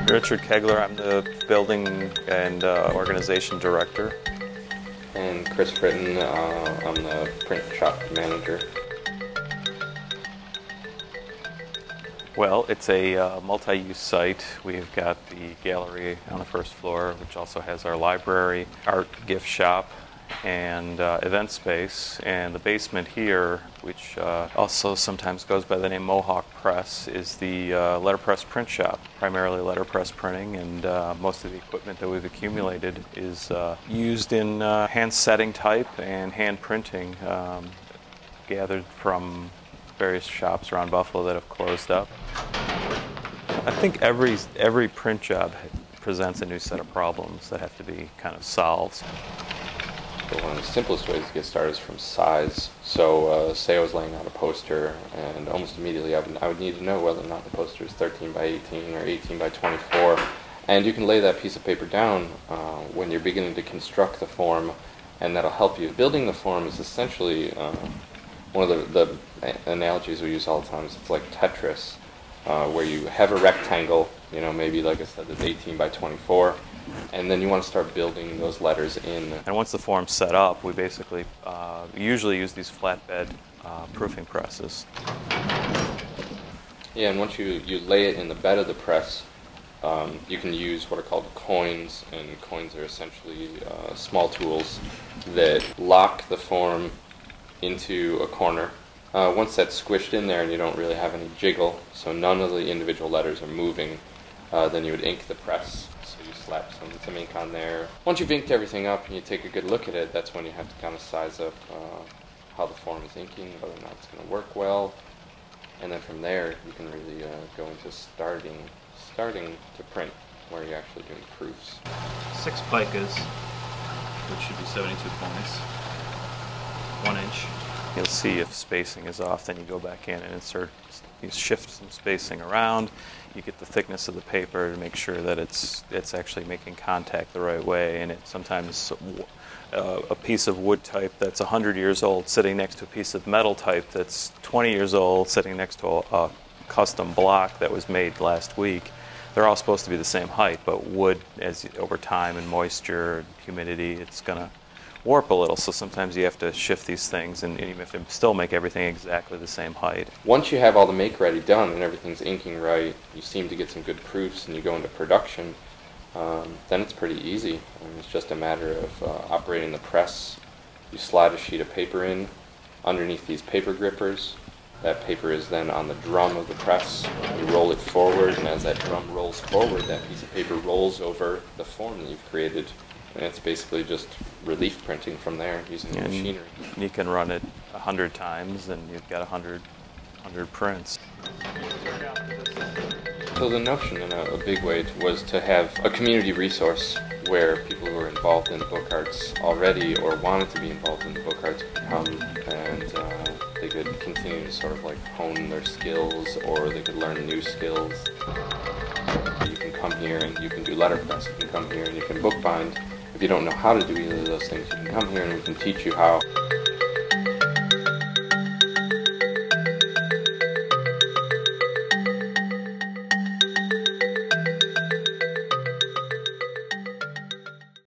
Richard Kegler, I'm the Building and Organization Director. And Chris Fritton, I'm the Print Shop Manager. Well, it's a multi-use site. We've got the gallery on the first floor, which also has our library, art gift shop, and event space. And the basement here, which also sometimes goes by the name Mohawk Press, is the letterpress print shop, primarily letterpress printing, and most of the equipment that we've accumulated is used in hand setting type and hand printing, gathered from various shops around Buffalo that have closed up. I think every print job presents a new set of problems that have to be kind of solved. So one of the simplest ways to get started is from size. So say I was laying out a poster, and almost immediately I would need to know whether or not the poster is 13 by 18 or 18 by 24. And you can lay that piece of paper down when you're beginning to construct the form, and that'll help you. Building the form is essentially one of the analogies we use all the time is it's like Tetris, where you have a rectangle, maybe like I said, it's 18 by 24, and then you want to start building those letters in. And once the form's set up, we basically usually use these flatbed proofing presses. Yeah, and once you lay it in the bed of the press, you can use what are called coins, and coins are essentially small tools that lock the form into a corner. Once that's squished in there and you don't really have any jiggle, so none of the individual letters are moving, then you would ink the press. So you slap some ink on there. Once you've inked everything up and you take a good look at it, that's when you have to kind of size up how the form is inking, whether or not it's going to work well. And then from there, you can really go into starting to print, where you're actually doing proofs. 6 picas, which should be 72 points. 1 inch. You'll see if spacing is off, then you go back in and insert, you shift some spacing around, you get the thickness of the paper to make sure that it's actually making contact the right way, and sometimes a piece of wood type that's 100 years old sitting next to a piece of metal type that's 20 years old sitting next to a custom block that was made last week. They're all supposed to be the same height, but wood, over time and moisture, humidity, it's going to warp a little, so sometimes you have to shift these things, and you have to still make everything exactly the same height. Once you have all the make-ready done and everything's inking right, you seem to get some good proofs and you go into production, then it's pretty easy. It's just a matter of operating the press. You slide a sheet of paper in underneath these paper grippers. That paper is then on the drum of the press. You roll it forward, and as that drum rolls forward, that piece of paper rolls over the form that you've created. And it's basically just relief printing from there using the machinery. You can run it 100 times and you've got 100 prints. So the notion in a big way was to have a community resource where people who were involved in book arts already or wanted to be involved in book arts could come, and they could continue to sort of like hone their skills, or they could learn new skills. You can come here and you can do letterpress. You can come here and you can bookbind. If you don't know how to do either of those things, you can come here and we can teach you how.